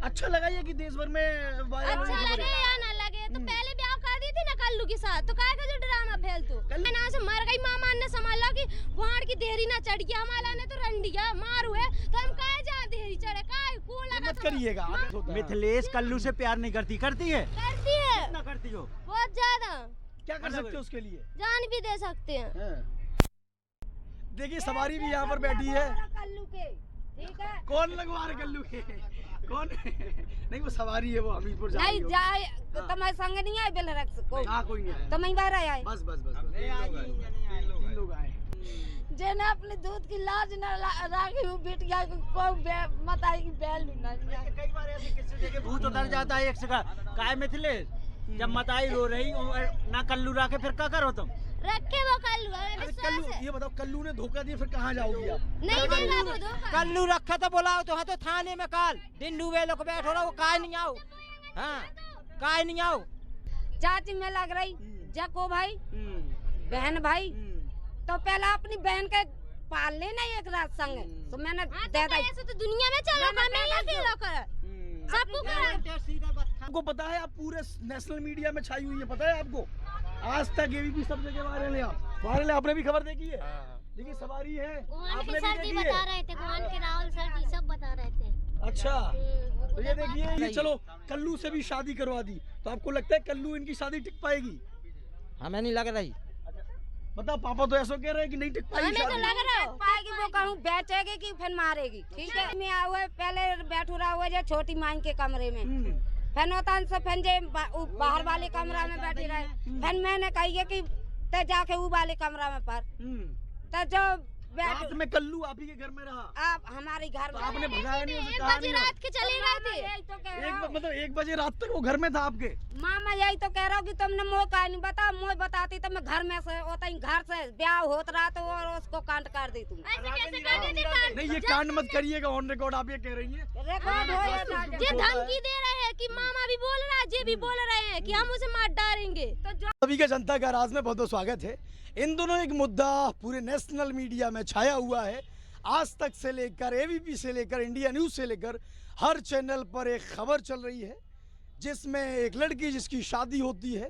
अच्छा लगा ये कि देश भर में अच्छा लगे या ना लगे तो पहले ब्याह कर दी थी ना कल्लू के साथ, तो काय का जो ड्रामा फैल तू ना से मर गई मामा ने संभाला कि गुहाड़ की देरी ना चढ़ गया, हमारा ने तो रंडिया मार हुए तो हम काहे जा देरी चढ़े काय कूल लगा। मत करिएगा। मिथिलेश कल्लू से प्यार नहीं करती? करती है। कितना करती हो? बहुत ज्यादा। क्या कर सकते हो उसके लिए? जान भी दे सकते हैं। देखिए सवारी भी यहाँ पर बैठी है। कल्लू के ठीक है। कौन लगवा रहे कल्लू के? कौन? नहीं वो सवारी है, वो हमीरपुर जा रही नहीं जाए तो तुम्हारे संग नहीं आए बेलरक्स को? हाँ कोई नहीं आया। तुम ही बाहर आए? बस बस बस तीन लोग आए। जेने अपने दूध की लाज न राखी हूँ बिटिया को मत आई की बैल ना। कई बार ऐसे किस्से देखे भूत उतर जाता है एक जगह। काय मिथिलेश जब मताई रो रही ना कल्लू राखे फिर क्या करो तुम? रखे वो कल्लू, हमें विश्वास कल्लू है। ये बताओ कल्लू ने धोखा दिया फिर कहाँ जाओगी आप? नहीं देगा वो धोखा। कल्लू रखा तो बुलाओ तो, हाँ तो थाने में काल दिन डूबे लोग बैठो रहो, काय नहीं आओ। हाँ काय नहीं आओ। चाची में लग रही जको भाई बहन भाई तो पहला अपनी बहन के पाल लेना एक रात संग तो मैंने दे दी। ऐसे तो दुनिया में चलो मैं ये फील कर सबको करा। आपको पता है आप पूरे नेशनल मीडिया में छाई हुई है, पता है आपको? आज तक एबीपी सब जगह वायरल है। आप वायरल है, आपने भी खबर देखी है? देखिए सवारी है, आपने भी देखी है? बता रहे थे गुहान के राहुल सर जी सब बता रहे थे। अच्छा तो ये देखिए ये चलो कल्लू से भी शादी करवा दी, तो आपको लगता है कल्लू इनकी शादी टिक पाएगी? हमें नहीं लग रही। बताओ पापा तो ऐसा कह रहे हैं कि नहीं टिक पाएगी हमें तो शादी। लग रहा है पाएगी, वो कहूँ बेचेगी कि फिर मारेगी। ठीक है मैं आए पहले बैठू रहा हुआ जो छोटी माई के कमरे में, फिर होता से फिर जे बाहर वाले कमरा में बैठी रहे, फिर मैंने कही कि ते जाके वो वाले कमरा में पर तो जो रात में कल्लू आप ही के घर में रहा? आप हमारे घर तो में आपने भगाया नहीं, उसे एक कहा बजे नहीं? रात के चले गए थे। तो कह रहा हूँ मतलब 1 बजे रात तक वो घर में था आपके? मामा यही तो कह रहा हूँ कि तुमने मोह का नहीं बता, मोह बताती तो मैं घर में से होता ही घर से ब्याह होत रहा तो और उसको कांड कर दी तुम। ऐसे कैसे कर देते कांड? नहीं ये कांड मत करिएगा, ऑन रिकॉर्ड आप ये कह रही हैं। रिकॉर्ड हो ये धमकी दे रहे हैं कि मामा भी बोल रहा है, जे भी बोल रहे हैं कि हम उसे मार डालेंगे। तो जो सभी का जनता का राज में बहुत बहुत स्वागत है। इन दोनों एक मुद्दा पूरे नेशनल मीडिया में छाया हुआ है। आज तक से लेकर एबीपी से लेकर इंडिया न्यूज़ से लेकर हर चैनल पर एक खबर चल रही है जिसमें एक लड़की जिसकी शादी होती है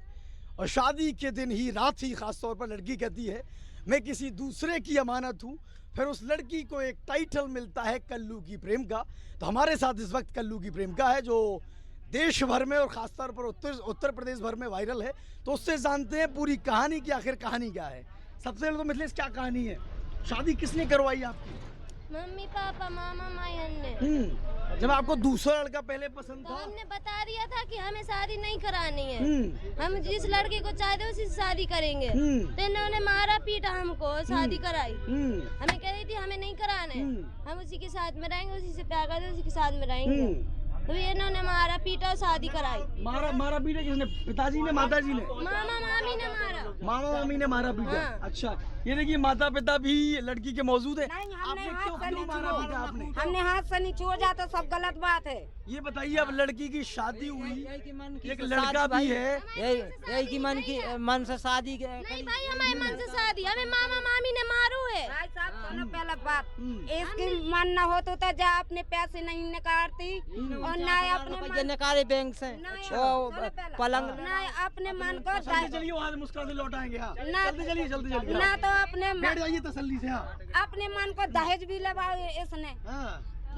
और शादी के दिन ही रात ही खास तौर पर लड़की कहती है मैं किसी दूसरे की अमानत हूँ। फिर उस लड़की को एक टाइटल मिलता है कल्लू की प्रेम का। तो हमारे साथ इस वक्त कल्लू की प्रेम का है जो देश भर में और ख़ासतौर पर उत्तर प्रदेश भर में वायरल है। तो उससे जानते हैं पूरी कहानी की आखिर कहानी क्या है। सबसे पहले तो मिथिलेश क्या कहानी है, शादी किसने करवाई आपकी? मम्मी पापा मामा मायन ने। जब आपको दूसरा लड़का पहले पसंद तो था? हमने बता दिया था कि हमें शादी नहीं करानी है, हम जिस लड़के को चाहते उसी से शादी करेंगे। तो इन्होंने मारा पीटा हमको, शादी कराई। हमें कह रही थी हमें नहीं कराना है, हम उसी के साथ में रहेंगे, उसी से प्यार करते उसी के साथ में रहेंगे। तो इन्होंने मारा पीटा और शादी कराई। मारा पीटा किसने? पिताजी ने, माताजी ने? मामा मामी ने मारा। मामा मामी ने मारा पीटा। हाँ। अच्छा ये देखिए माता पिता भी लड़की के मौजूद है। नहीं, आपने हमने क्यों हाथ से नहीं मारा पीटा आपने? हमने हाथ से नहीं छुआ जाता सब गलत बात है। ये बताइए अब लड़की की शादी हुई, एक लड़का भी है, यही की मन से शादी नहीं भाई हमारे मन से शादी, हमें मामा मामी ने मारू है। भाई साहब सुनो पहला बात, इसकी मन न हो तो जा अपने पैसे नहीं निकालती और ना अपने निकाले बैंक से पलंग ना अपने मन को चलिए वहाँ से मुस्कुरा से लौटाएंगे। हाँ ना जल्दी चलिए ना तो अपने बैठ जाइए तसल्ली से। हाँ अपने मन को दहेज भी लगाओ इसने। हाँ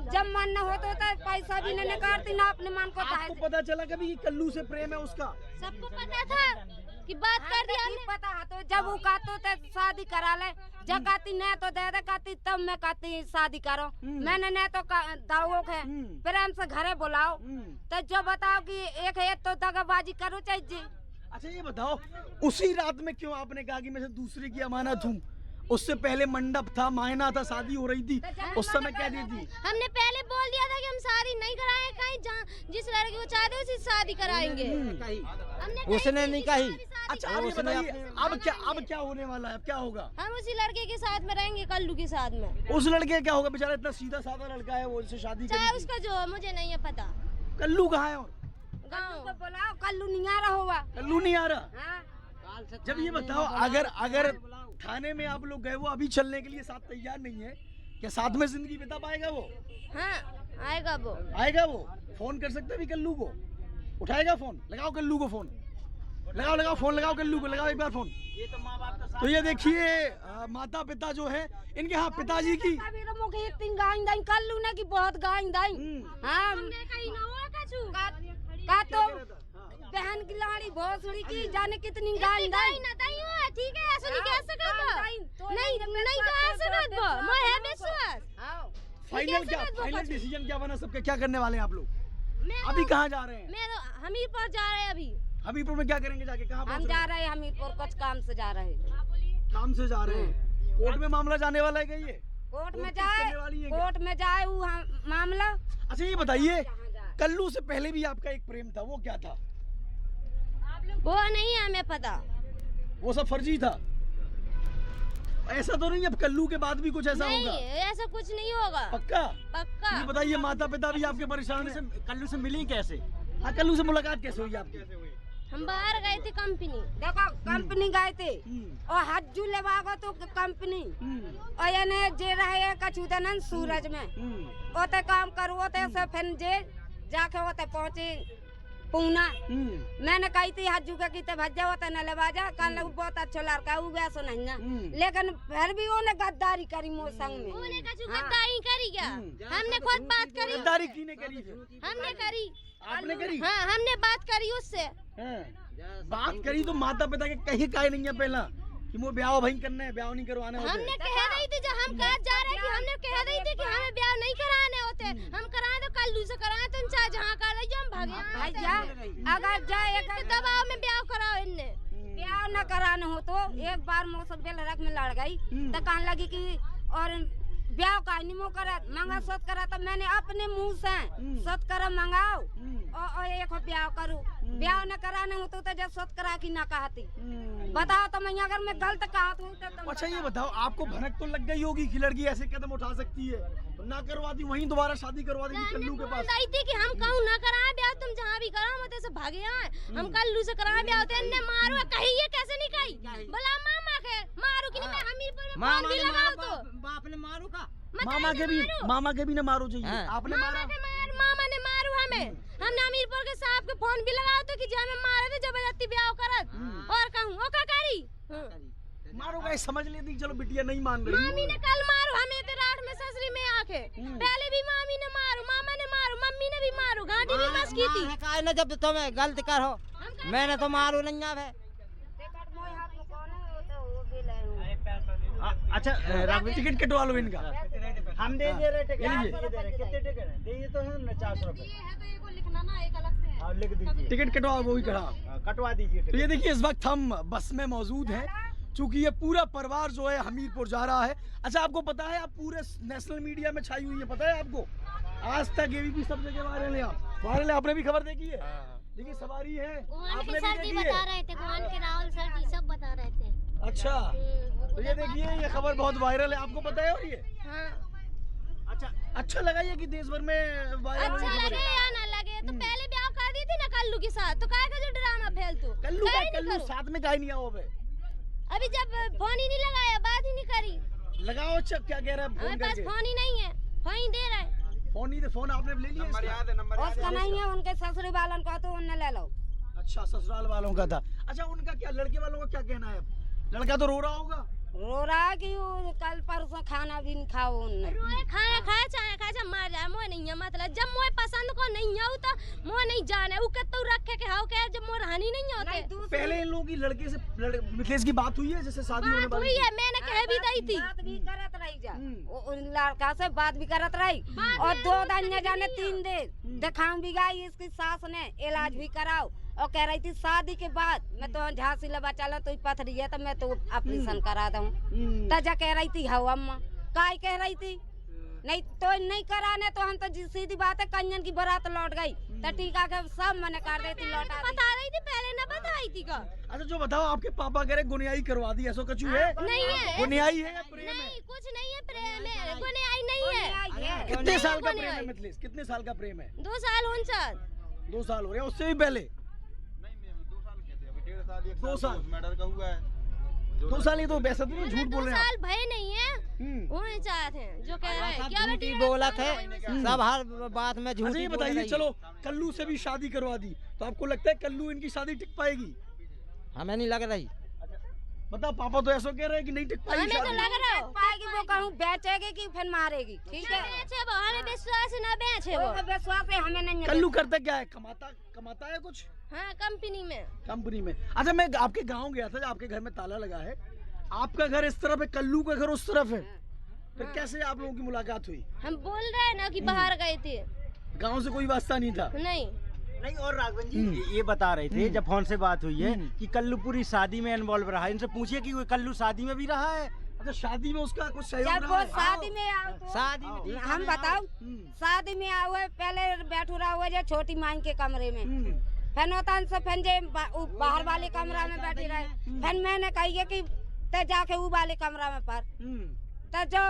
जब मन न हो तो पैसा भी नहीं निकालती ना अपने मन को आपको दहेज। पता चला कभी कि कल्लू से प्रेम है उसका? सबको पता था कि बात कर दिया हमने। पता है तो जब वो कहते तो शादी करा ले, जब कहती नहीं तो दे दे कहती तब मैं कहती शादी करो। मैंने नहीं तो दावों के प्रेम से घरे बुलाओ तो जो बताओ कि एक है तो दगाबाजी करो चाहिए। अच्छा ये बताओ उसी रात में क्यों आपने कहा कि मैं से दूसरे की अमानत हूँ? उससे पहले मंडप था, मायना था, शादी हो रही थी, उस समय कह दी थी। हमने पहले बोल दिया था कि हम शादी नहीं कराएंगे, कहीं जहाँ जिस लड़की को चाहते उसी से शादी कराएंगे। हमने उसने नहीं कही। अच्छा आप ये बताइए अब क्या होने वाला है, अब क्या होगा? हम उसी लड़के के साथ में रहेंगे, कल्लू के साथ में। उस लड़के क्या होगा? बेचारा इतना सीधा साधा लड़का है, वो उससे शादी चाहे करेगी। उसका जो है मुझे नहीं है पता। कल्लू कहाँ है? और कल्लू को बुलाओ, कल्लू नहीं आ रहा होगा। कल्लू नहीं आ रहा। हाँ। जब ये बताओ अगर थाने में आप लोग गए, वो अभी चलने के लिए साथ तैयार नहीं है, क्या साथ में जिंदगी बिता पाएगा वो? हाँ आएगा वो। आएगा वो? फोन कर सकते भी कल्लू को? उठाएगा फोन? लगाओ कल्लू को फोन, लगाओ फोन, लगाओ कल्लू को, लगाओ एक बार फोन। ये तो माँ बाप का तो ये देखिए माता पिता जो है इनके, हाँ पिताजी की कल्लू ने की बहुत गाय दाई। हाँ का तो बहन की लाड़ी भोसड़ी की जाने कितनी गाय दाई। ठीक है, ऐसा नहीं कह सकत, नहीं कह सकत, मैं है विश्वास। फाइनल क्या, फाइनल डिसीजन क्या बना सबके? क्या करने वाले हैं आप लोग? मैं अभी कहाँ जा रहे हैं? मैं तो हमीरपुर जा रहे हैं अभी। हमीरपुर में क्या करेंगे जाके? कहाँ हम पहुंच जा रहे हैं? रहे हैं हमीरपुर, कुछ काम से जा रहे हैं। काम से जा रहे हैं। कोर्ट में मामला जाने वाला है क्या ये? कोर्ट में केस जाए, करने वाली है क्या? कोर्ट में जाए वो मामला। अच्छा ये बताइए, कल्लू से पहले भी आपका एक प्रेम था, वो क्या था? वो नहीं है हमें पता। वो सब फर्जी था? ऐसा तो नहीं अब कल्लू के बाद भी कुछ ऐसा नहीं, होगा? ऐसा कुछ नहीं होगा। पक्का? पक्का। ये बताइए, माता पिता भी आपके परेशान है? कल्लू से मिली कैसे? हाँ, कल्लू से मुलाकात कैसे हुई आपकी? हम बाहर गए थे कंपनी। देखो कंपनी गए थे और हज्जू लेवागो तो कंपनी और यानी जे रहे कचूदनन सूरज में ओते काम करो ओते से फिर जे जाके ओते पहुंचे पूना। मैंने कही थी हज्जू के किते भज्जा होता न लेवाजा कल बहुत अच्छा लड़का वो वैसा नहीं ना, लेकिन फिर भी उन्हें गद्दारी करी मोर संग में। उन्हें कछु गद्दारी करी क्या? हमने खुद बात करी। गद्दारी किने करी? हमने करी। आपने करी? हाँ, हमने बात करी उससे। बात करी तो माता पिता के कहीं काय नहीं है पहला कि वो ब्याह भाई करना है, ब्याह नहीं करवाने होते? हमने कह रही थी जब हम कहा जा रहे कि हमने कह रही थी कि हमें ब्याह नहीं कराने होते, हम कराए तो कल्लू से कराए, तुम चाहे जहाँ कर रही हम भागे। भैया अगर जाए दबाव में ब्याह कराओ इनने। ब्याह न कराना हो तो एक बार मौसम बेलरक में लड़ गई तो कहने लगी कि और ब्याह का निमो करा मंगा सत करा तो मैंने अपने मुंह से सत करा मंगाओ और एक ब्याह करूँ। ब्याह न कराना हो तो जब सत करा की ना कहती। बताओ तो मैं अगर मैं गलत कहा तो। अच्छा ये बताओ, आपको भनक तो लग गई होगी कि लड़की ऐसे कदम उठा सकती है, तो ना करवाती वहीं दोबारा शादी करवा देती कल्लू के पास? थी कि हम कहूँ ना कराए ब्याह, तुम जहाँ भी कराओ मत ऐसे भागे आए, हम कल्लू से कराए ब्याह होते इनने मारो कही ये कैसे नहीं कही? बोला मामा के मारू कि नहीं, मैं हमीरपुर में फोन भी लगाऊं तो बाप ने मारू का? मामा के भी न मारो चाहिए। आपने मारा? मामा ने मारू हमें। हमने हमीरपुर के साहब के फोन भी लगाओ तो कि जब हमें मारे थे जबरदस्ती ब्याह करत और कहूँ ओ का करी मारो गए, समझ लेती चलो बिटिया नहीं मान रही। मामी ने कल मारू हमें तो रात में ससुरी में आके, पहले भी मामी ने मारू, मामा ने मारू, मम्मी ने भी मारू, घाटी भी बस की थी। काय ना जब तुम्हें गलत करो मैंने तो मारू नहीं आवे। अच्छा टिकट कटवा लो इनका, हम दे दे रहे टिकट। कितने टिकट है? ये तो है 50 रुपए। लिख दीजिए, टिकट कटवा, वो ही करा कटवा दीजिए। तो ये देखिए इस वक्त हम बस में मौजूद हैं, चूंकि ये पूरा परिवार जो है हमीरपुर जा रहा है। अच्छा आपको पता है, आप पूरे नेशनल मीडिया में छाई हुई है, पता है आपको? आज तक एबीपी सब जगह वायरल है, वायरल है। आपने भी खबर देखी है? देखिए सवारी है, आपने भी देखी है? बता रहे थे गुमान के राहुल सर जी सब बता रहे थे। अच्छा तो ये देखिए ये खबर बहुत वायरल है, आपको पता है? और ये अच्छा लगा ये कि देश भर में वायरल हुई अच्छा खबर लगे है? या ना लगे तो पहले ब्याह कर दी थी ना कल्लू के साथ, तो काहे का जो ड्रामा फैल तू कल्लू साथ में काहे नहीं आओ? अभी जब फोन ही नहीं लगाया, बात ही नहीं करी। लगाओ। अच्छा क्या कह रहा है? हमारे फोन पास करके फोन ही नहीं है, फोन ही दे रहा है। फोन नहीं, फोन आपने ले लिया? नंबर याद है? नंबर उसका नहीं है, उनके ससुरी वालन का तो उन्हें ले लो। अच्छा ससुराल वालों का था। अच्छा उनका क्या, लड़के वालों का क्या कहना है? अब लड़का तो रो रहा होगा? रो रहा है कि कल परसों खाना भी नहीं खाओ उनने। खाए चाहे खाए मार जाए, मोह नहीं है मतलब जब मोह पसंद को नहीं आऊ तो मोह नहीं जाने उ के तो रखे के हाउ के जब मोह रहनी नहीं होते। पहले इन लोगों की लड़के से मिथिलेश की बात हुई है जैसे शादी होने वाली हुई है, मैंने कह भी दी थी। बात भी करत रही जा, उन लड़का से बात भी करत रही और 2 दिन न जाने 3 दिन दिखाऊं भी गई इसकी सास ने, इलाज भी कराओ और कह रही थी शादी के बाद मैं तो झांसी लबा चलो तो पथरी है तो मैं तो ऑपरेशन करा दूं। तजा कह रही थी हाउ अम्मा काय कह रही थी नहीं तो नहीं कराने तो हम तो सीधी बात है कन्यन की बारात लौट गई तो टीका के सब मने कर देती लौटा बता रही थी पहले ना बताई थी का। अच्छा जो बताओ आपके पापा कह रहे गुनियाई करवा दी, ऐसा कछु है? नहीं है गुनियाई है या प्रेम है? नहीं कुछ नहीं है, प्रेम है, गुनियाई नहीं है। कितने साल का प्रेम है मिथिलेश? कितने साल का प्रेम है? 2 साल 2 साल हो रहे हैं, उससे भी पहले? 2 साल मेडल का हुआ है। 2 साल ही तो वैसे तो झूठ बोल रहे हैं साल भय नहीं है वो नहीं चाहते हैं जो कह रहे हैं क्या झूठी बोला थे सब हर बात में अच्छा झूठी ये बोल बताइए रही है। चलो कल्लू से भी शादी करवा दी तो आपको लगता है कल्लू इनकी शादी टिक पाएगी? हमें नहीं लग रही। बताओ पापा तो ऐसा कह रहे हैं कि नहीं टिक पाएगी हमें तो शादी। लग रहा है पाएगी वो कहूँ बेचेगी कि फिर मारेगी, ठीक है? बेचे वो हमें विश्वास है ना बेचे वो वो विश्वास है हमें नहीं है। कल्लू करता क्या है? कमाता है कुछ हाँ कंपनी में। अच्छा मैं आपके गांव गया था, आपके घर में ताला लगा है, आपका घर इस तरफ है, कल्लू का घर उस तरफ है, फिर कैसे आप लोगों की मुलाकात हुई? हम बोल रहे हैं ना कि बाहर गए थे, गांव से कोई वास्ता नहीं था? नहीं और राघवन जी ये बता रहे थे जब फोन से बात हुई है कि कल्लू पूरी शादी में इन्वॉल्व रहा है, इनसे पूछिए कि वो कल्लू शादी में भी रहा है। अच्छा शादी में उसका कुछ सहयोग जब रहा वो है? शादी में आओ तो शादी में हम बताओ शादी में आओ पहले बैठू रहा हुआ जो छोटी माई के कमरे में, फिर होता से फिर जे बाहर वाले कमरा में बैठी रहे, फिर मैंने कही कि ते जाके वो वाले कमरा में पर तो जो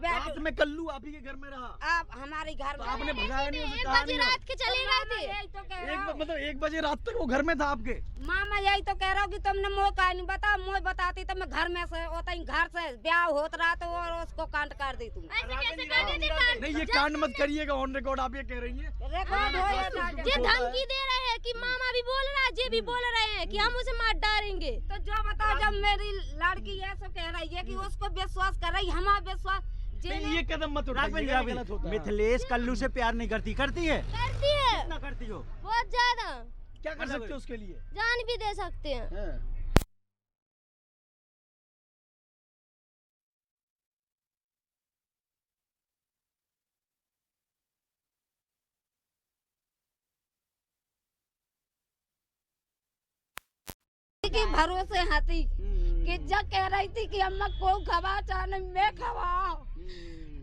रात में कल्लू आप ही के घर में रहा? आप हमारे घर तो में आपने भगाया नहीं, उसे 1 कहा बजे नहीं? रात के चले गए थे। यही तो कह रहा हूँ। मतलब 1 बजे रात तक वो घर में था आपके? मामा यही तो कह रहा हूँ कि तुमने मोह का नहीं बता, मोह बताती तो मैं घर में से होता ही घर से ब्याह होत रहा तो और उसको कांड कर दी तुम। ऐसे कैसे कर देते कांड? नहीं ये कांड मत करिएगा, ऑन रिकॉर्ड आप ये कह रही हैं। रिकॉर्ड हो या ना ये धमकी दे रहे हैं कि मामा भी बोल रहा है, जे भी बोल रहे हैं कि हम उसे मार डालेंगे। तो जो बताओ जब मेरी लड़की ये सब कह रही है कि उसको विश्वास कर रही, हमारा विश्वास नहीं ये कदम मत राघवन जी, उठाइएगा, गलत होता है। मिथिलेश कल्लू से प्यार नहीं करती है? करती है कितना करती हो? बहुत ज्यादा, क्या कर सकते हो उसके लिए? जान भी दे सकते हैं। हाँ। के भरोसे हाथी कि जब कह रही थी कि अम्मा को खवा चाहे मैं खवाओ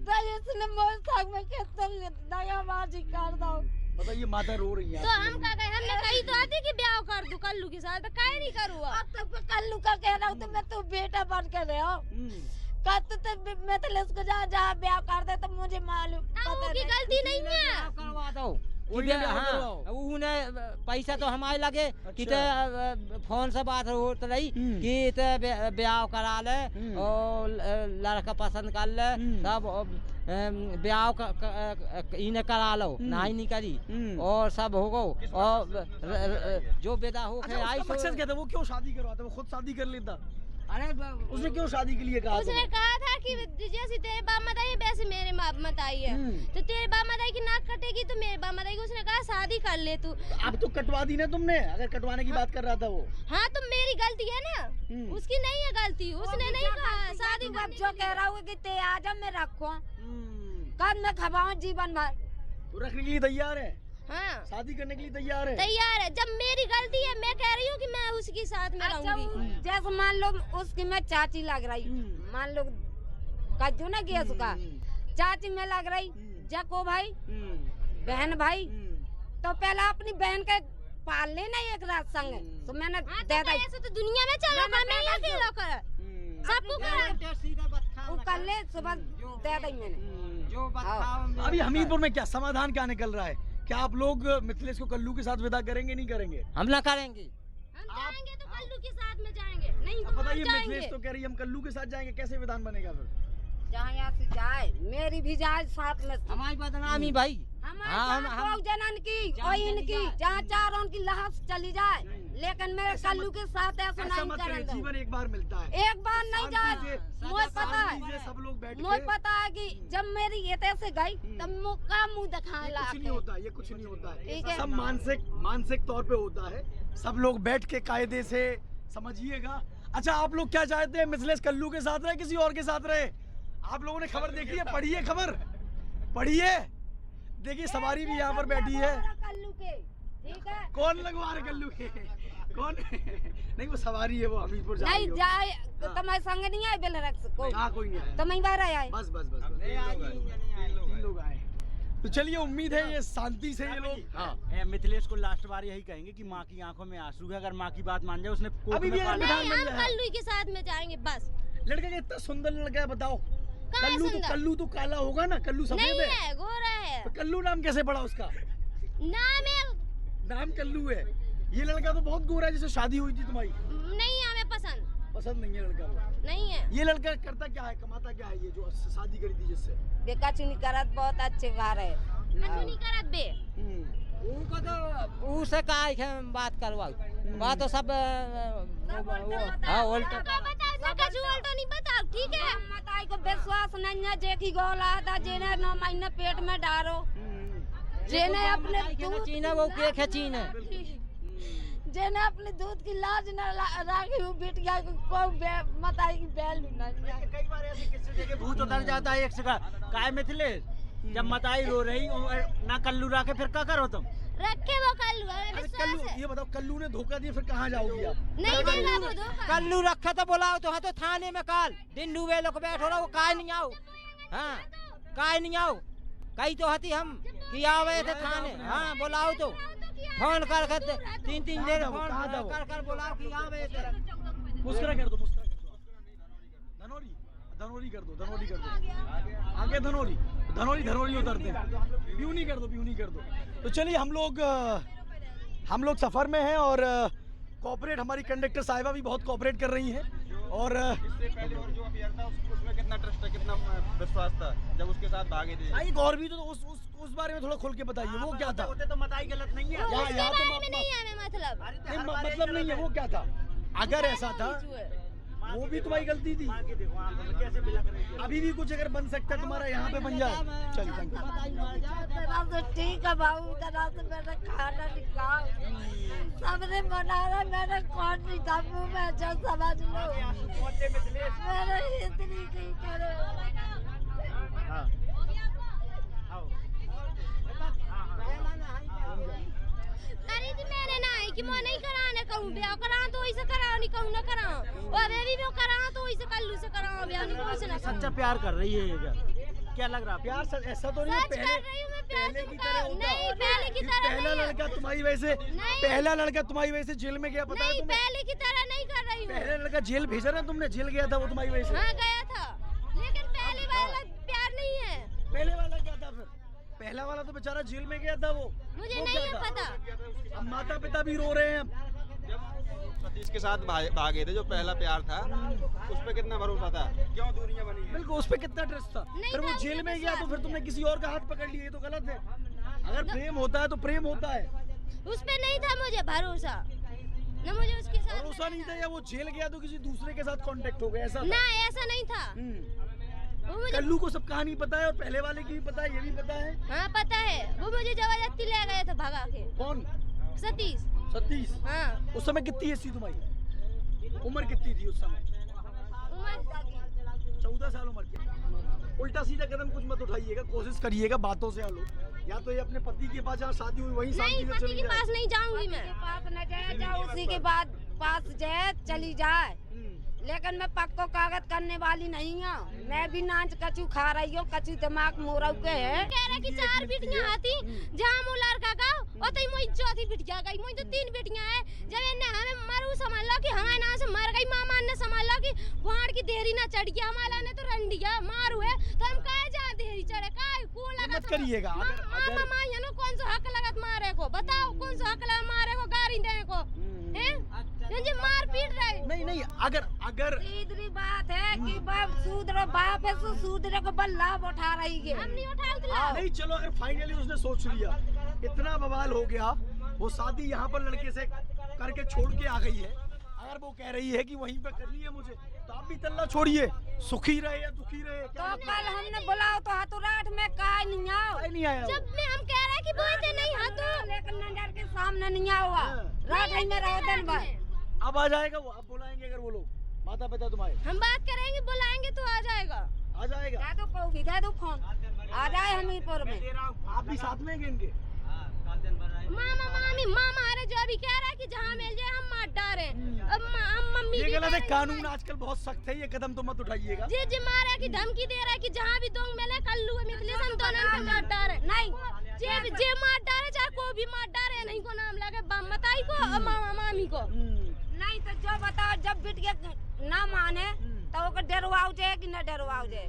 तो इसने मोर साग में के तुम दगाबाजी कर दो। बताइए माता रो रही है तो हम क्या कहें, हमने कही तो आती कि ब्याह कर दूं कल्लू के साथ, तो काहे नहीं करूँ? अब तो कल्लू का कह रहा हूँ तो मैं तो बेटा बन के रहे हो कहते तो मैं तो इसको जहाँ ब्याह कर दे तो मुझे मालूम पता की गलती नहीं है। करवा दो वही कि ब्याह हाँ, करवाओ। उन्हें पैसा तो हमारे लगे कि अच्छा। फोन से बात होत रही कि ते ब्याह करा ले और लड़का पसंद कर ले सब ब्याह इन्हें करा लो, नहीं करी और सब हो गो और जो बेदा हो अच्छा, आई उसका मकसद क्या था? वो क्यों शादी करवाता? वो खुद शादी कर लेता? अरे उसने क्यों शादी के लिए कहा? उसने कहा था कि जैसे तेरे बाप मत आई वैसे मेरे बाप मत आई है, तो तेरे बाप मत आई की नाक कटेगी तो मेरे बाप मत आएगी। उसने कहा शादी कर ले तू। अब तो कटवा दी ना तुमने, अगर कटवाने की बात कर रहा था वो। हाँ तो मेरी गलती है ना, उसकी नहीं है गलती, उसने नहीं कहा शादी अब जो कह रहा हूँ कि ते आ जा मैं रखो कद मैं खवाऊं जीवन भर। तो रखने के लिए तैयार है? हाँ शादी करने के लिए तैयार है? तैयार है, जब मेरी गलती है मैं कह रही हूँ कि मैं उसके साथ में रहूंगी। जैसे मान लो उसकी मैं चाची लग रही, मान लो कद्दू ना गैस का चाची में लग रही जको भाई बहन भाई, तो पहले अपनी बहन के पाल लेना एक रात संग, तो मैंने दे दी। ऐसे तो दुनिया में चलो मैं अकेला कर सबको कर वो कर ले सुबह दे दी मैंने। जो अभी हमीरपुर में क्या समाधान क्या निकल रहा है? क्या आप लोग मिथिलेश को कल्लू के साथ विदा करेंगे नहीं करेंगे? हम ना करेंगे, हम जाएंगे तो कल्लू के साथ में जाएंगे, नहीं तो अब हम बताइए जाएंगे। मिथिलेश तो कह रही है हम कल्लू के साथ जाएंगे, कैसे विधान बनेगा फिर? जहाँ यहाँ से जाए मेरी भी जाए साथ में, हमारी बदनामी भाई। हमारे जनन की और इनकी जहाँ चारों की लहस चली जाए, लेकिन मेरे कल्लू के साथ ऐसा ऐसा नहीं मत करिए, करेंगे। जीवन एक बार मिलता है, एक बार नहीं जाए, मुझे पता है, सब लोग बैठ मुझे के पता है कि जब मेरी ये से गई तब मुक्का मुंह दिखाने कुछ नहीं लगा। होता, ये कुछ नहीं होता ठीक है, है। सब मानसिक तौर पे होता है, सब लोग बैठ के कायदे से समझिएगा। अच्छा आप लोग क्या चाहते हैं, मिथिलेश कल्लू के साथ रहे किसी और के साथ रहे? आप लोगों ने खबर देखी है? पढ़िए खबर, पढ़िए, देखिए सवारी भी यहाँ पर बैठी है। कल्लू के ठीक है, कौन लगवा रहे कल्लू के? कौन? नहीं वो सवारी है, वो हमीरपुर जा रही नहीं होगी। जाए तुम्हारे संग नहीं आए बेलरक्स को, हाँ कोई नहीं आया, तुम ही बाहर आए। बस तीन लोग आए। तो चलिए उम्मीद है ये शांति से ये लोग। हाँ मिथिलेश को लास्ट बार यही कहेंगे कि माँ की आंखों में आंसू है, अगर माँ की बात मान जाए उसने कोर्ट अभी में भी पाल- विधान नहीं बन हम गया है। कल्लू के साथ में जाएंगे बस। लड़का का इतना सुंदर लड़का है, बताओ। सुंदर? कल्लू तो काला होगा ना, कल्लू सफेद नहीं है। है गोरा है, तो कल्लू नाम कैसे पड़ा उसका? नाम है नाम कल्लू है। ये लड़का तो बहुत गोरा है जिससे शादी हुई थी तुम्हारी। नहीं हमें पसंद। पसंद नहीं है लड़का वो। नहीं है। ये लड़का करता क्या है, कमाता क्या है, ये जो शादी करी थी जिससे? बेका चुनी करत बहुत अच्छे घर है। कछु नहीं करत बे। उनको तो उसे का बात करवाओ, बात तो सब हाँ उल्टा कछु उल्टा नहीं बताओ, ठीक है। माताई को विश्वास नहीं है, जे की गोला था जेने 9 महीने पेट में डारो, जेने अपने चीन है वो के है चीन है, जेने अपने दूध की लाज न राखी वो बिटिया को माताई की बैल नहीं है। कई बार ऐसे किस्से देखे भूत उतर जाता है एक जगह। काय मिथिलेश, जब मताई रो रही ना कल्लू रखे फिर क्या करो तुम? रखे वो कल्लू, हमें अरे विश्वास कल्लू, है। ये बताओ कल्लू ने धोखा दिया फिर कहाँ जाओगी आप? नहीं देगा वो धोखा। कल्लू रखा तो बुलाओ तो हाँ तो थाने में काल दिन डूबे लोग बैठो रहो, काय नहीं आओ, हाँ काय नहीं आओ, कई तो हती हम कि आवे थे थाने, हाँ बुलाओ तो फोन कर 3-3 देर फोन कर बुलाओ कि आवे थे। मुस्कुरा कर दो, मुस्कुरा कर दो। धनौरी, धनौरी कर दो, धनौरी कर दो, आगे धनौरी, धनौरी धनौरी उतरते हैं, ब्यूनी कर दो, ब्यूनी कर दो। तो चलिए हम लोग सफ़र में हैं और कोऑपरेट हमारी कंडक्टर साहिबा भी बहुत कोऑपरेट कर रही हैं। और इससे पहले और जो अफेयर था उसमें कितना ट्रस्ट था, कितना विश्वास था जब उसके साथ भागे थे? एक और भी तो उस बारे में थोड़ा खोल के बताइए, वो क्या था? होते तो मताई गलत नहीं है। यहाँ उसके तो बारे में नहीं है हमें मतलब। नहीं, मतलब नहीं है, वो क्या था? अगर ऐसा था वो भी तुम्हारी गलती थी। देखो आंखों में कैसे बिलक रही है। अभी भी कुछ अगर बन सकता है तुम्हारा यहाँ पे बन जाए। चलिए थैंक यू। तरह से ठीक है बाबू, तरह से मैंने खाना निकाल सबने बनाया, मैंने कौन नहीं था मुँह में जो समझ लो मैंने इतनी की करे। करी थी मैंने ना है कि मैं नहीं कराने कहूँ ब्याह कराऊँ तो वैसे कराओ, नहीं कहूँ ना कराऊँ, और अभी भी कराऊँ तो वैसे कल्लू से कराऊँ ब्याह, नहीं कहूँ से ना। सच्चा प्यार कर रही है ये क्या लग रहा है? प्यार ऐसा तो नहीं है, सच कर रही हूँ मैं प्यार पहले की तुमका। तरह होता। नहीं पहले की तरह पहला नहीं है। लड़का तुम्हारी वजह से, नहीं। पहला लड़का तुम्हारी वजह से जेल में गया, पता है नहीं तुम्हें? पहले की तरह नहीं कर रही हूँ। पहला लड़का जेल भेजा ना तुमने, जेल गया था वो तुम्हारी वजह से। हाँ गया था, लेकिन पहले वाला प्यार नहीं है। पहले वाला क्या था फिर? पहला वाला तो बेचारा जेल में गया था वो मुझे वो नहीं क्या है था? पता। अब माता पिता भी रो रहे हैं। सतीश के साथ भागे थे जो पहला प्यार था, उस पर कितना भरोसा था, क्यों दूरियां बनी हैं? बिल्कुल, उस पे कितना ट्रस्ट था। नहीं फिर वो था, जेल में उसके गया तो फिर तुमने किसी और का हाथ पकड़ लिया, ये तो गलत है। अगर प्रेम होता है तो प्रेम होता है। उस पे नहीं था मुझे भरोसा, न मुझे उसके साथ भरोसा नहीं था, या वो जेल गया तो किसी दूसरे के साथ कांटेक्ट हो गया, ऐसा था? ना, ऐसा नहीं था। वो मुझे कल्लू को सब कहानी पता है और पहले वाले की भी पता है, ये भी पता है। हाँ पता है, वो मुझे जबरदस्ती ले गए थे भगा के। कौन? सतीश। सतीश। हाँ उस समय कितनी एज थी तुम्हारी? उम्र कितनी थी उस समय? उम्र 14 साल उम्र की। उल्टा सीधा कदम कुछ मत उठाइएगा, कोशिश करिएगा बातों से हलो। या तो ये अपने पति के पास जहाँ शादी हुई वहीं शांति नहीं, से पति चली के जाए। पास नहीं जाऊंगी मैं। पास न जाए जाओ, उसी के बाद पास जाए चली जाए, लेकिन मैं पक्को कागज करने वाली नहीं हूँ। मैं भी नाच कचू खा रही हूँ, कचू दिमाग मोरऊ के है। कह रहा कि 4 बेटियां आती, जहाँ मु लड़का गाँव और तो मोई चौथी बेटिया गई, मोई तो 3 बेटियां है। जब इन्हें हमें मरू समझ लो कि हमारे नाम से मर गई, मामा ने समझ लो कि वाड़ की देरी ना चढ़ गया, हमारा ने तो रंडिया मारू है, तो हम कहे जा देरी चढ़े का को लगा मत करिएगा। मामा माया नो कौन सा हक लगत मारे को, बताओ कौन सा हक लगा मारे को, गारी देने को हैं? ये मार पीट रहे। नहीं अगर सीधी बात है कि बाप सूदरो बाप है, सो सूदरे को बल लाभ उठा रही है। हम नहीं उठा नहीं, चलो अगर फाइनली उसने सोच लिया, इतना बवाल हो गया, वो शादी यहाँ पर लड़के से करके छोड़ के आ गई है, अगर वो कह रही है कि वहीं पे करनी है मुझे, तो आप भी तल्ला छोड़िए, सुखी रहे या दुखी रहे। तो कल हमने बुलाओ तो हाथुराठ में काय नहीं आओ, नहीं आया वो। जब में हम कह रहे कि बोलते नहीं हाथों, लेकिन नजर के सामने नहीं हुआ। रात ही में रहो दिन भर। अब आ जाएगा वो, अब बुलाएंगे अगर वो लोग माता पिता तुम्हारे, हम बात करेंगे, बुलाएंगे तो आ जाएगा। आ जाएगा। दे दो कहोगी, दे दो फोन, आ जाए हमीरपुर में। आप भी साथ में हैं इनके? मामा मामी मामा अरे जो अभी कह रहा है कि जहाँ मिल जाए हम मार डाले। अब हम मम्मी ये भी गलत है, कह कानून रही आजकल बहुत सख्त है, ये कदम तो मत उठाइएगा। जी जी मारे की धमकी दे रहा है कि जहाँ भी दोंग मिले कल्लू मिथलेश हम दोनों को मार डाले। नहीं जे मार डाले चाहे कोई भी मार डाले, नहीं को नाम लगे बताई को और मामा मामी को। नहीं तो जो बताओ, जब बिटिया ना माने तो ओकर डरवाओ जाए कि न डरवाओ जाए,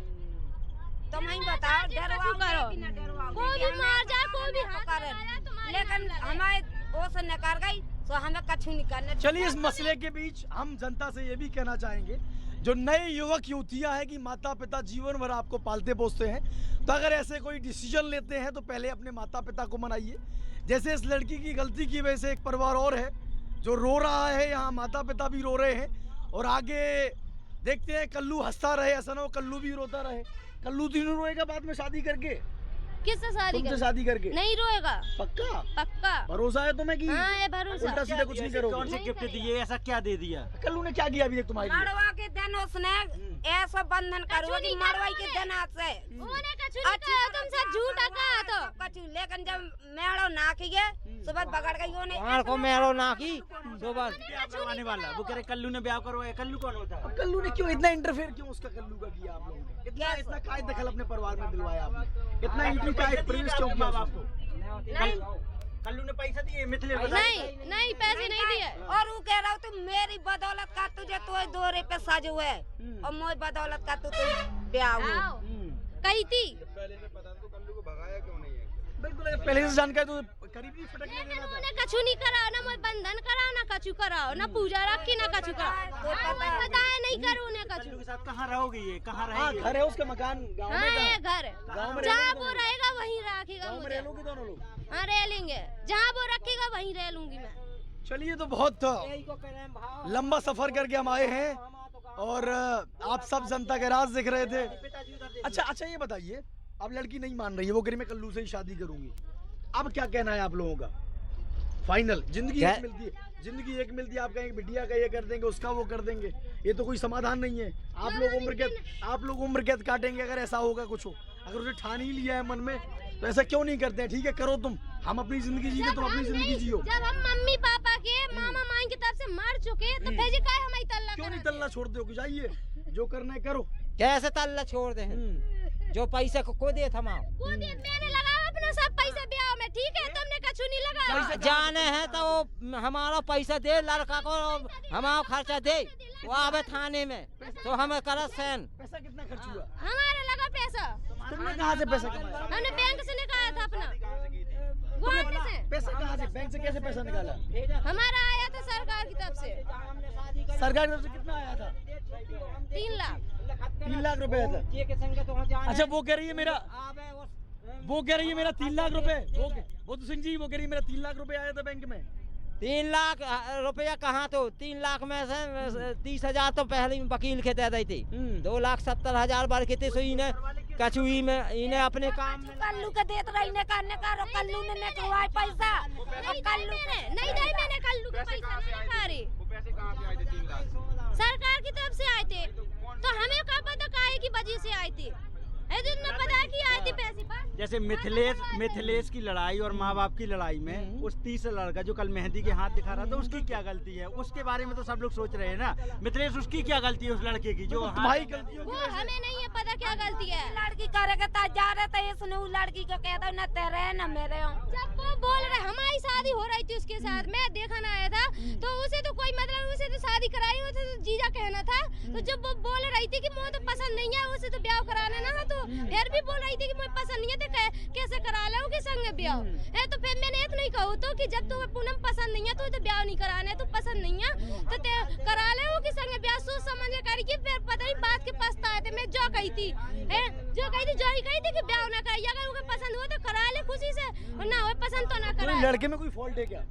तुम ही बताओ, डरवाओ जाए कि न डरवाओ जाए। कोई भी मार जाए, कोई भी हाथ करे, लगाया तो मारे लेकिन नाम लगे। हमारे वो से नकार गई, तो हमें कछु नहीं करना। चलिए, इस मसले के बीच हम जनता से ये भी कहना चाहेंगे, जो नए युवक युवतियां हैं कि माता पिता जीवन भर आपको पालते पोसते हैं, तो अगर ऐसे कोई डिसीजन लेते हैं तो पहले अपने माता पिता को मनाइए। जैसे इस लड़की की गलती की वजह से एक परिवार और है जो रो रहा है, यहाँ माता पिता भी रो रहे हैं, और आगे देखते हैं कल्लू हंसता रहे, ऐसा ना हो कल्लू भी रोता रहे। कल्लू तो नहीं रोएगा बाद में शादी करके? किससे शादी तुमसे शादी करके? नहीं रोएगा। पक्का? पक्का भरोसा है तुम्हें कि हाँ, ये भरोसा। उल्टा सीधा कुछ नहीं करोगे? कौन से गिफ्ट दिए, ऐसा क्या दे दिया? कल्लू ने क्या किया अभी तक तुम्हारे लिए? मड़वा के दिन उसने ऐसा बंधन करो कि मड़वाई के दिन से तुमसे झूठा कहा तो कछु, लेकिन जब मेड़ो ना किए सुबह बगड़ गई उन्हें। मार को मेरो ना की सुबह ब्याह करवाने वाला वो कह रहे कल्लू ने ब्याह करवाया। कल्लू कौन होता है? अब कल्लू ने क्यों इतना इंटरफेयर क्यों उसका कल्लू का किया आप लोगों ने? इतना काय दखल अपने परिवार में दिलवाया आपने? इतना एंट्री का एक प्रवेश क्यों किया बाप उसने? को? कल्लू ने पैसा दिए मिथिलेश? नहीं पैसे नहीं दिए। और वो कह रहा हूँ तू मेरी बदौलत का तुझे तो दोरे पे सजो है और मोई बदौलत का तू ब्याह हुआ कही थी। पहले से पता तो कल्लू को भगाया क्यों नहीं है? बिल्कुल, अगर पहले से जानकारी तो करीबी फटकने देना था। उन्होंने कछु नहीं कराओ, ना मोय बंधन कराओ, ना कछु कराओ, ना पूजा रखी, ना कछु कराओ। पता है नहीं करूँ उन्हें कल्लू कछु। के साथ कहाँ रहोगे? ये कहाँ हाँ, रहेगी? घर है उसका मकान गांव में हाँ, कहाँ? ये घर गाँव में जहाँ रहेगा वो रहेगा वहीं रखेगा गाँव में मुझे। रह लोगे दोनों लोग? हाँ, रह लेंगे, जहाँ वो रखेगा वहीं रह लूंगी मैं। चलिए, तो बहुत लंबा सफर करके हम आए हैं और आप सब जनता के राज दिख रहे थे। अच्छा ये बताइए, अब लड़की नहीं मान रही है, वो कह रही मैं कल्लू से ही शादी करूंगी, अब क्या कहना है आप लोगों का? फाइनल जिंदगी एक मिलती है, जिंदगी एक मिलती है, आप कहेंगे बिटिया का ये कर देंगे, उसका वो कर देंगे, ये तो कोई समाधान नहीं है। आप लोग उम्र कैद काटेंगे अगर ऐसा होगा कुछ हो। अगर उसे ठान ही लिया है मन में तो ऐसा क्यों नहीं करते हैं? ठीक है, करो तुम, हम अपनी जिंदगी जिए, तुम अपनी जिंदगी जियो। जब हम मम्मी पापा के मामा माई की तरफ से मार चुके तो फिर जी काय हमारी तल्ला क्यों नहीं कराते? तल्ला छोड़ दो? जाइए, जो करना है करो। कैसे तल्ला छोड़ दे जो पैसे को दे थमा मैंने लगाया अपना सब पैसे ब्याह में, ठीक है, तुमने कछु नहीं लगाया। जाने हैं तो वो हमारा पैसा दे, लड़का को हमारा खर्चा दे, वो आवे थाने में तो हमें कर सेन। पैसा कितना खर्च हुआ? हमारा लगा पैसा, तुमने कहाँ से पैसा कमाया? हमने बैंक से निकाला था अपना, गुवाहाटी से। पैसा कहाँ से? बैंक से कैसे पैसा निकाला? हमारा आया था सरकार की तरफ से, सरकार की तरफ से कितना आया था? 3 लाख। 3 लाख रुपए आया था। अच्छा, वो कह रही है मेरा 3 लाख रुपए, वो तो सिंह जी वो कह रही है मेरा 3 लाख रुपए आया था बैंक में। 3 लाख रुपया कहाँ तो 3 लाख में से 30,000 तो पहले वकील के दे दी थी। 2,70,000 बार के सो इन्हें कचुई में इन्हें अपने काम में कल्लू के देत रही ने करने का कल्लू ने निकलवाए पैसा और कल्लू नहीं दे, मैंने कल्लू का पैसा नहीं खा रही, वो पैसे कहाँ से आए थे? 3 लाख सरकार की तरफ से आए थे, तो हमें क्या पता काहे की वजह से आए थे, पता कि आए थे पैसे बस। जैसे मिथिलेश की लड़ाई और माँ बाप की लड़ाई में उस तीसरा लड़का जो कल मेहंदी के हाथ दिखा रहा था, उसकी क्या गलती है? उसके बारे में तो सब लोग सोच रहे हैं ना। मिथिलेश, उसकी क्या गलती है उस लड़के की जो तुम्हारी गलती वो हमें नहीं है पता क्या गलती है। लड़की करे के ता जा रहे थे, इसने उस लड़की को कहता न तेरे न मेरे हो। जब वो बोल रहे हमारी शादी हो रही थी उसके साथ, मैं देखने आया था, तो उसे तो कोई मतलब, उसे तो शादी कराई, उसे तो जीजा कहना था। तो जब वो बोल रही थी कि मुझे तो पसंद नहीं है, उसे तो ब्याह कराना ना, तो फिर भी बोल रही थी कि मुझे पसंद नहीं है, तो कैसे करा लो कि संग ब्याह है। तो फिर मैंने ये तो नहीं कहूँ तो कि जब तुम्हें पूनम पसंद नहीं है तो ब्याह नहीं कराना है, तो पसंद नहीं है तो करा ले कि संग ब्याह, सोच समझ के करी। फिर पता नहीं बात के पछताए थे। मैं जो कही थी जो ही कही थी कि ब्याह ना कराइए, अगर उसे पसंद हुआ तो करा ले खुशी से, और ना हो पसंद तो ना करा। लड़के में कोई फॉल्ट है क्या?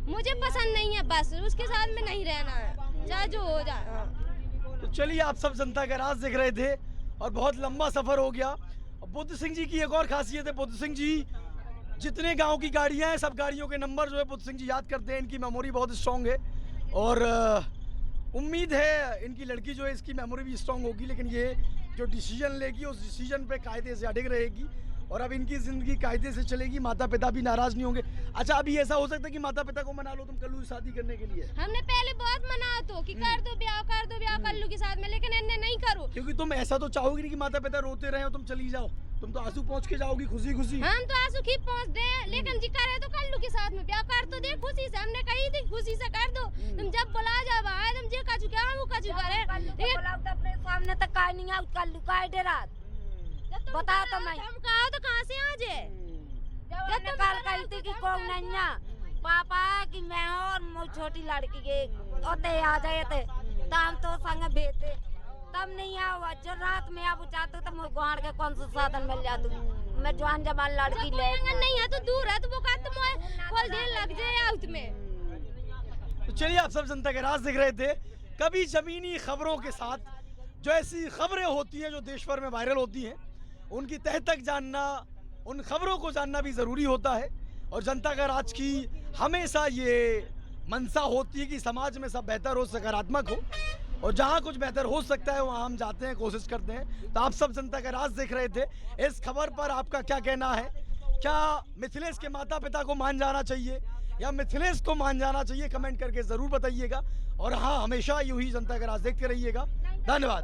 मुझे पसंद नहीं है, बस उसके साथ में नहीं रहना है, चाहे जो हो जाए। तो चलिए, आप सब जनता का राज देख रहे थे और बहुत लंबा सफर हो गया। बुद्ध सिंह जी की एक और खासियत है, बुद्ध सिंह जी जितने गांव की गाड़ियां हैं सब गाड़ियों के नंबर जो है बुद्ध सिंह जी याद करते हैं। इनकी मेमोरी बहुत स्ट्रांग है और उम्मीद है इनकी लड़की जो है इसकी मेमोरी भी स्ट्रांग होगी, लेकिन ये जो डिसीजन लेगी उस डिसीजन पे कायदे से अडिग रहेगी और अब इनकी ज़िंदगी कायदे से चलेगी। माता पिता भी नाराज़ नहीं होंगे। अच्छा, अभी ऐसा हो सकता है कि माता पिता को मना लो तुम कल्लू शादी करने के लिए? हमने पहले बहुत मना तो कि कर दो ब्याह कल्लू के साथ में, लेकिन इन्हें नहीं करो। क्योंकि तुम ऐसा तो चाहोगी नहीं कि माता पिता रोते रहे और तुम चली जाओ, तुम तो आंसू पहुंच के जाओगी खुशी खुशी। हम तो आंसू खी पहुंच दे, लेकिन जी करे तो कल्लू के साथ में ब्याह कर तो दे खुशी से। हमने कही थी खुशी से कर दो, तुम जब बुला जाओ आए, तुम जे कछु क्या वो कछु करे, अपने सामने तक काय नहीं आउट कल्लू काय डेरा बता तो मैं हम कहा तो कहां से आ जाए? जब निकाल कही थी कि कौन नहीं पापा कि मैं और मोर छोटी लड़की के ओते आ जाए थे तब तो संग भेजते तब नहीं आवा जो रात में आप चाहते तो मैं गाड़ के कौन सा साधन मिल जातू मैं जवान जवान लड़की ले नहीं है तो दूर है तो वो कहते मोए कोई देर लग जाए आउट में। तो चलिए, आप सब जनता के राज देख रहे थे। कभी जमीनी खबरों के साथ जो ऐसी खबरें होती हैं जो देश भर में वायरल होती हैं, उनकी तह तक जानना, उन खबरों को जानना भी ज़रूरी होता है। और जनता का राज की हमेशा ये मंशा होती है कि समाज में सब बेहतर हो, सकारात्मक हो, और जहाँ कुछ बेहतर हो सकता है वहाँ हम जाते हैं, कोशिश करते हैं। तो आप सब जनता का राज देख रहे थे। इस खबर पर आपका क्या कहना है? क्या मिथिलेश के माता पिता को मान जाना चाहिए या मिथिलेश को मान जाना चाहिए? कमेंट करके ज़रूर बताइएगा। और हाँ, हमेशा यूं ही जनता का राज देखते रहिएगा। धन्यवाद।